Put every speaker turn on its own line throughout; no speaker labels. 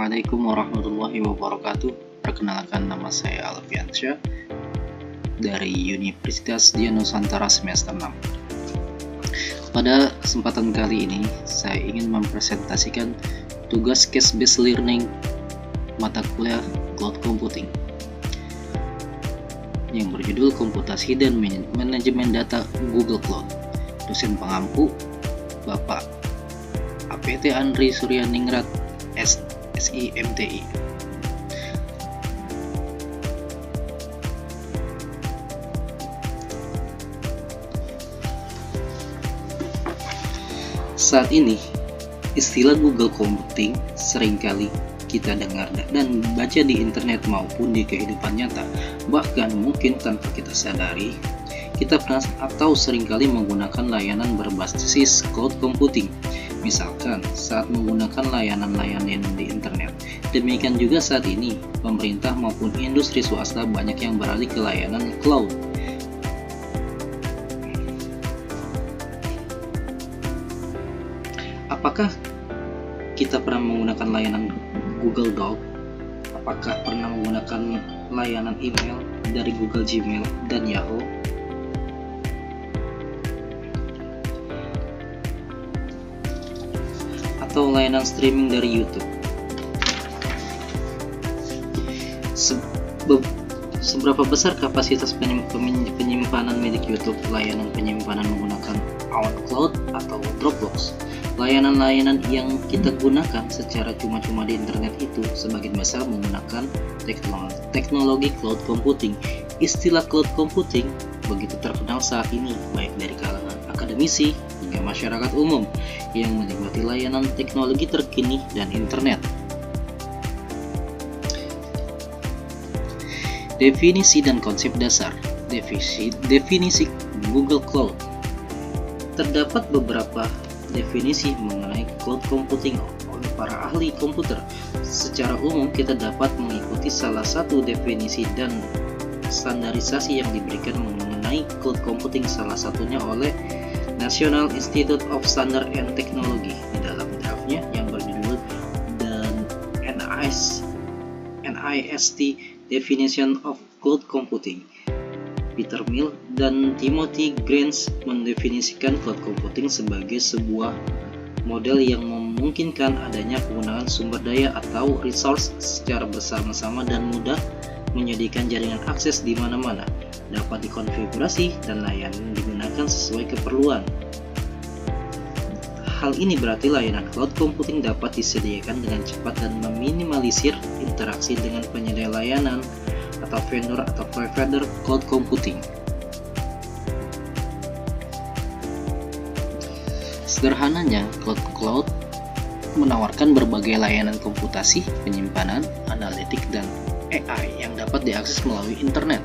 Assalamualaikum warahmatullahi wabarakatuh. Perkenalkan, nama saya Alfiansyah dari Universitas Dian Nusantara semester 6. Pada kesempatan kali ini, saya ingin mempresentasikan tugas case-based learning mata kuliah Cloud Computing yang berjudul Komputasi dan Manajemen Data Google Cloud. Dosen pengampu Bapak APT Andri Suryaningrat SIMTI. Saat ini, istilah Google Computing seringkali kita dengar dan baca di internet maupun di kehidupan nyata. Bahkan mungkin tanpa kita sadari, kita pernah atau seringkali menggunakan layanan berbasis cloud computing. Misalkan saat menggunakan layanan-layanan di internet. Demikian juga saat ini, pemerintah maupun industri swasta banyak yang beralih ke layanan cloud. Apakah kita pernah menggunakan layanan Google Doc? Apakah pernah menggunakan layanan email dari Google Gmail dan Yahoo? Atau layanan streaming dari YouTube? Seberapa besar kapasitas penyimpanan milik YouTube? Layanan penyimpanan menggunakan OnCloud atau Dropbox? Layanan-layanan yang kita gunakan secara cuma-cuma di internet itu sebagian besar menggunakan teknologi cloud computing. Istilah cloud computing begitu terkenal saat ini, baik dari kalangan akademisi hingga masyarakat umum yang menikmati layanan teknologi terkini dan internet. Definisi dan konsep dasar. Definisi Google Cloud. Terdapat beberapa definisi mengenai cloud computing oleh para ahli komputer. Secara umum kita dapat mengikuti salah satu definisi dan standarisasi yang diberikan mengenai cloud computing, salah satunya oleh National Institute of Standard and Technology di dalam draftnya yang berjudul The NIST Definition of Cloud Computing. Peter Mill dan Timothy Grants mendefinisikan cloud computing sebagai sebuah model yang memungkinkan adanya penggunaan sumber daya atau resource secara bersama-sama dan mudah menyediakan jaringan akses di mana-mana, dapat dikonfigurasi dan layanan digunakan sesuai keperluan. Hal ini berarti layanan cloud computing dapat disediakan dengan cepat dan meminimalisir interaksi dengan penyedia layanan atau vendor atau provider cloud computing. Sederhananya, cloud menawarkan berbagai layanan komputasi, penyimpanan, analitik, dan AI yang dapat diakses melalui internet.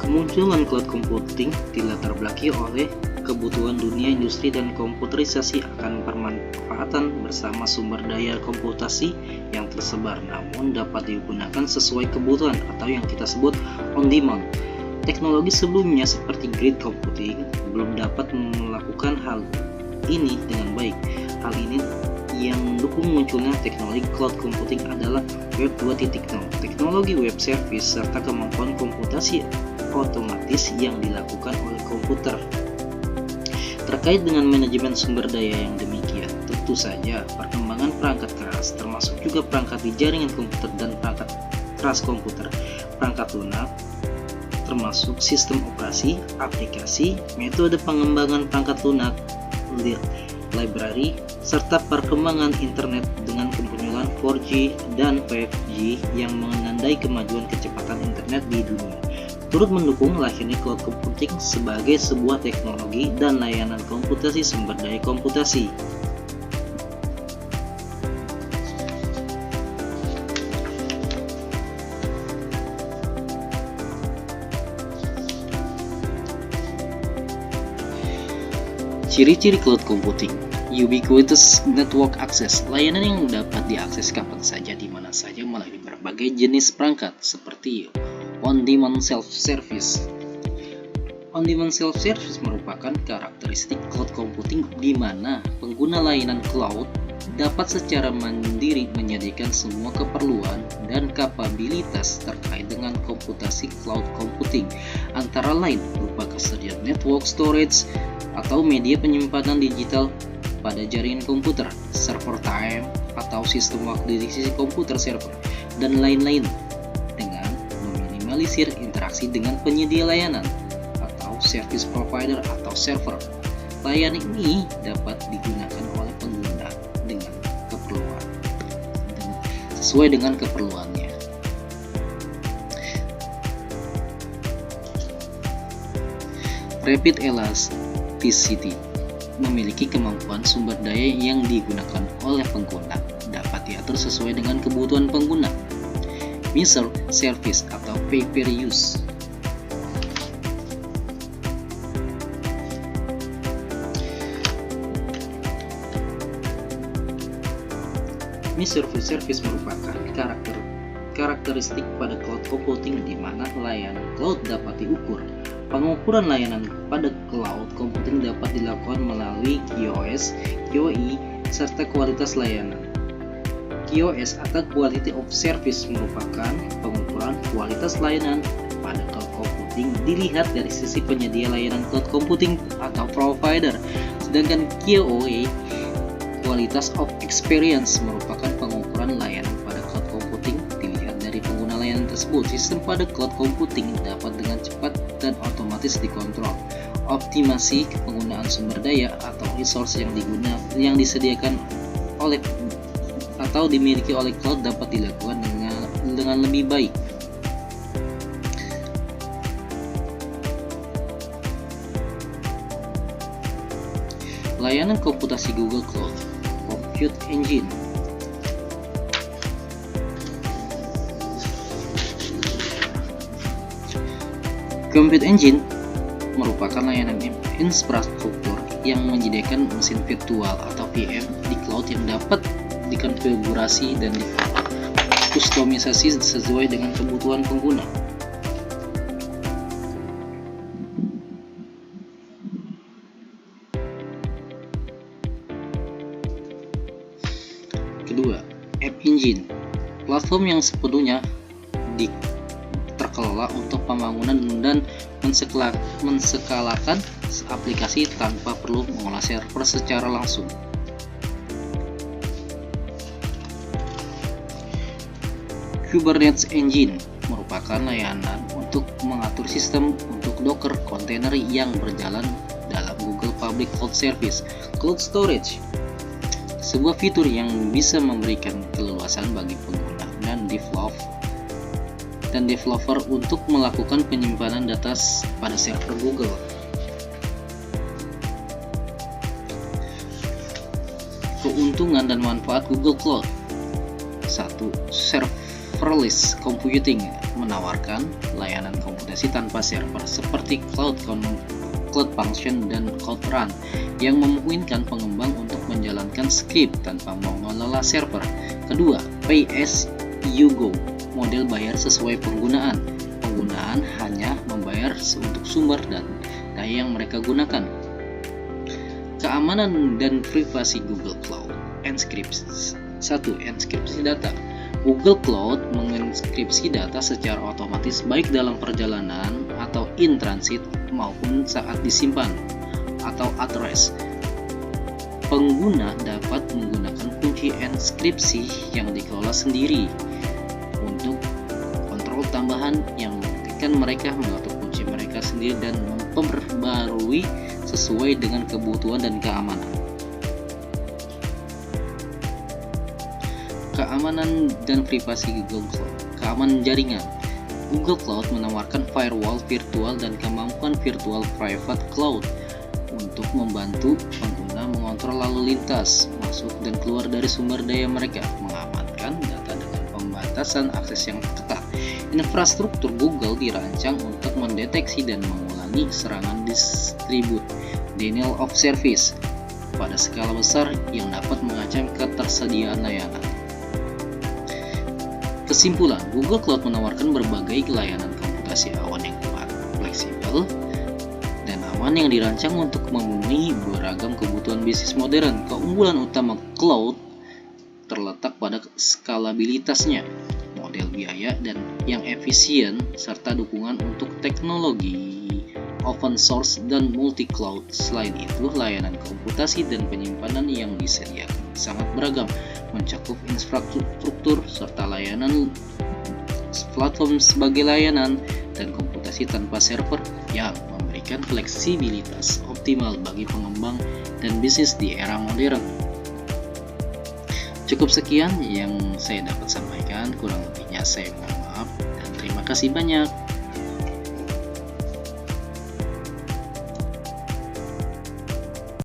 Kemunculan cloud computing dilatar belakangi oleh kebutuhan dunia industri dan komputerisasi akan pemanfaatan bersama sumber daya komputasi yang tersebar namun dapat digunakan sesuai kebutuhan atau yang kita sebut on demand. Teknologi sebelumnya seperti grid computing belum dapat melakukan hal ini dengan baik. Hal ini yang mendukung munculnya teknologi cloud computing adalah Web 2.0, teknologi web service serta kemampuan komputasi otomatis yang dilakukan oleh komputer. Terkait dengan manajemen sumber daya yang demikian, tentu saja perkembangan perangkat keras termasuk juga perangkat di jaringan komputer dan perangkat keras komputer, perangkat lunak, termasuk sistem operasi, aplikasi, metode pengembangan perangkat lunak, library, serta perkembangan internet dengan kemunculan 4G dan 5G yang menandai kemajuan kecepatan internet di dunia, turut mendukung lahirnya cloud computing sebagai sebuah teknologi dan layanan komputasi sumber daya komputasi. Ciri-ciri cloud computing: ubiquitous network access, layanan yang dapat diakses kapan saja di mana saja melalui berbagai jenis perangkat seperti on-demand self-service. On-demand self-service merupakan karakteristik cloud computing di mana pengguna layanan cloud dapat secara mandiri menyediakan semua keperluan dan kapabilitas terkait dengan komputasi cloud computing, antara lain berupa kesediaan network storage atau media penyimpanan digital pada jaringan komputer, server time atau sistem waktu di sisi komputer server, dan lain-lain, dengan meminimalisir interaksi dengan penyedia layanan atau service provider atau server. Layanan ini dapat digunakan oleh pengguna dengan keperluan sesuai dengan keperluannya. Rapid elasticity memiliki kemampuan sumber daya yang digunakan oleh pengguna dapat diatur sesuai dengan kebutuhan pengguna. Misal service atau pay per use. Microservice merupakan karakteristik pada cloud computing di mana layanan cloud dapat diukur. Pengukuran layanan pada cloud computing dapat dilakukan melalui QoS, QoE, serta kualitas layanan. QoS atau Quality of Service merupakan pengukuran kualitas layanan pada cloud computing dilihat dari sisi penyedia layanan cloud computing atau provider. Sedangkan QoE, Qualitas of Experience, merupakan pengukuran layanan pada cloud computing dilihat dari pengguna layanan tersebut. Sistem pada cloud computing dapat dengan cepat dan otomatis dikontrol. Optimasi penggunaan sumber daya atau resource yang disediakan oleh atau dimiliki oleh cloud dapat dilakukan dengan lebih baik. Layanan komputasi Google Cloud Compute Engine. Compute Engine merupakan layanan infrastruktur yang menyediakan mesin virtual atau VM di cloud yang dapat dikonfigurasi dan dikustomisasi sesuai dengan kebutuhan pengguna. Kedua, App Engine, platform yang sepenuhnya terkelola untuk pembangunan dan menskalakan aplikasi tanpa perlu mengolah server secara langsung. Kubernetes Engine merupakan layanan untuk mengatur sistem untuk Docker kontainer yang berjalan dalam Google Public Cloud Service. Cloud Storage, sebuah fitur yang bisa memberikan keleluasan bagi pengguna dan developer untuk melakukan penyimpanan data pada server Google. Keuntungan dan manfaat Google Cloud. 1. Serverless computing menawarkan layanan komputasi tanpa server seperti Cloud Function dan Cloud Run yang memungkinkan pengembang untuk menjalankan script tanpa mengelola server. Kedua, Pay as you go, model bayar sesuai penggunaan. Penggunaan hanya membayar untuk sumber dan daya yang mereka gunakan. Keamanan dan privasi Google Cloud. Enkripsi. 1. Enkripsi data. Google Cloud mengenkripsi data secara otomatis baik dalam perjalanan atau in transit maupun saat disimpan atau at rest. Pengguna dapat menggunakan kunci enkripsi yang dikelola sendiri untuk kontrol tambahan yang memungkinkan mereka mengatur kunci mereka sendiri dan memperbarui sesuai dengan kebutuhan dan keamanan. Keamanan dan privasi Google Cloud. Keamanan jaringan. Google Cloud menawarkan firewall virtual dan kemampuan virtual private cloud untuk membantu pengguna mengontrol lalu lintas, masuk dan keluar dari sumber daya mereka, mengamankan data dengan pembatasan akses yang ketat. Infrastruktur Google dirancang untuk mendeteksi dan mengulangi serangan distribut denial of service pada skala besar yang dapat mengancam ketersediaan layanan. Kesimpulan, Google Cloud menawarkan berbagai layanan komputasi awan yang kuat, fleksibel, dan aman yang dirancang untuk memenuhi beragam kebutuhan bisnis modern. Keunggulan utama cloud terletak pada skalabilitasnya, model biaya dan yang efisien, serta dukungan untuk teknologi open source dan multi-cloud. Selain itu, layanan komputasi dan penyimpanan yang disediakan sangat beragam, mencakup infrastruktur serta layanan platform sebagai layanan dan komputasi tanpa server yang memberikan fleksibilitas optimal bagi pengembang dan bisnis di era modern. Cukup sekian yang saya dapat sampaikan, kurang lebihnya saya mohon maaf dan terima kasih banyak.